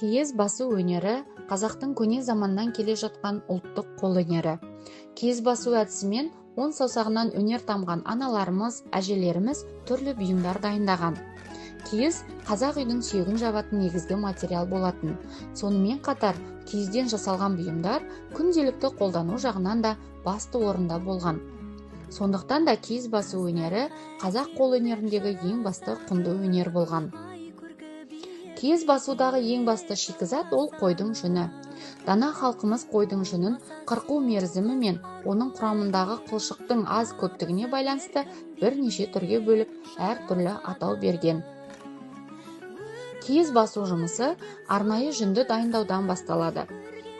Киіз басу өнері қазақтың көне заманнан келе жатқан ұлттық қолөнері. Киіз басу әдісімен 10 саусағынан өнер тамған аналарымыз, әжелеріміз түрлі бұйымдар дайындаған. Киіз қазақ үйдің сүйегін жабатын негізгі материал болатын. Сонымен қатар киізден жасалған бұйымдар күнделікті қолдану жағынан да басты орында болған. Сондықтан да киіз басу өнері қазақ қолөнеріндегі ең басты құнды өнер болған. Киіз басудағы ең басты шикізат ол қойдың жүні. Дана халқымыз қойдың жүнін қырқу мерзімі мен оның құрамындағы қылшықтың аз көптігіне байланысты бірнеше түрге бөліп әртүрлі атау берген. Киіз басу жұмысы арнайы жүнді дайындаудан басталады.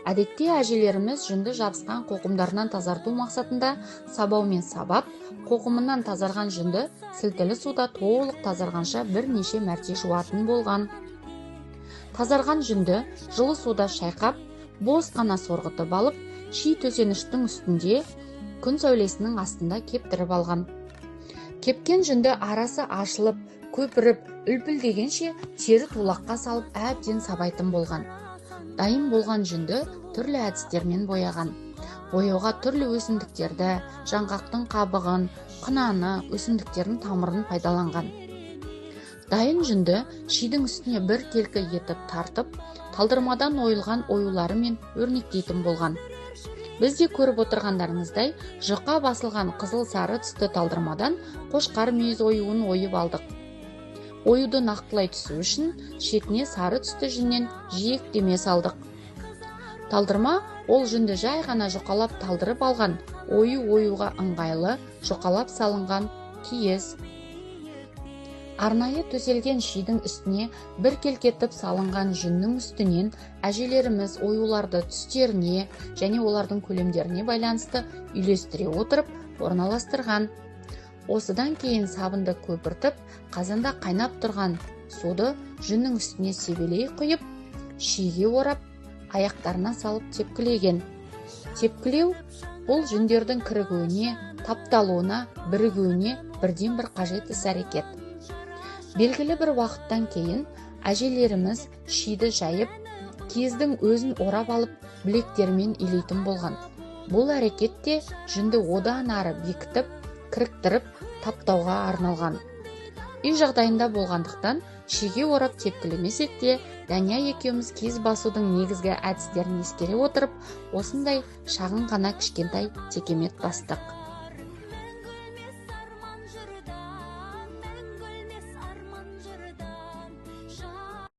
Әдетте әжелеріміз жүнді жабысқан қоқымдарынан тазарту мақсатында сабаумен сабап, қоқымынан тазарған жүнді сілтілі суда толық тазарғанша бірнеше мәрте жуатын болған. Тазарған жүнді жылы суда шайқап, бос қана сорғытып алып, ши төсеніштің үстінде күн сәулесінің астында кептіріп алған. Кепкен жүнді арасы ашылып, көпіріп, үлпілдегенше тері тулаққа салып әбден сабайтын болған. Дайын болған жүнді түрлі әдістермен бояған. Бояуға түрлі өсімдіктерді, жаңғақтың қабығын, қынаны, өсімдіктердің тамырын пайдаланған. Дайын жүнді шидің үстіне бір келкі етіп тартып, талдырмадан ойылған оюларымен өрнектейтін болған. Біз де көріп отырғандарыңыздай, жұқа басылған қызыл сары түсті талдырмадан қошқар мүйіз оюын ойып алдық. Оюды нақтылай түсу үшін шетіне сары түсті жүннен жиектеме салдық. Талдырма ол жүнді жай ғана жұқалап талдырып алған, оюға ыңғайлы жұқалап салынған киіз. Арнайы төселген шидің үстіне бір келкетіп салынған жүннің үстінен әжелеріміз оюларды түстеріне және олардың көлемдеріне байланысты үйлестіре отырып орналастырған. Осыдан кейін сабынды көпіртіп, қазанда қайнап тұрған суды жүннің үстіне себелей құйып, шиге орап, аяқтарына салып тепкілеген. Тепкілеу бұл жүндердің кірігуіне, тапталуына, бірігуіне бірден бір қажет іс-әрекет. Белгілі бір уақыттан кейін әжелеріміз шиді жайып, киіздің өзін орап алып, білектермен илейтін болған. Бұл әрекетте жүнді одан ары бекітіп, кіріктіріп, таптауға арналған. Үй жағдайында болғандықтан шиге орап тепкілемесек те, Дәния екеуміз киіз басудың негізгі әдістерін ескере отырып, осындай шағын ғана кішкентай текемет бастық.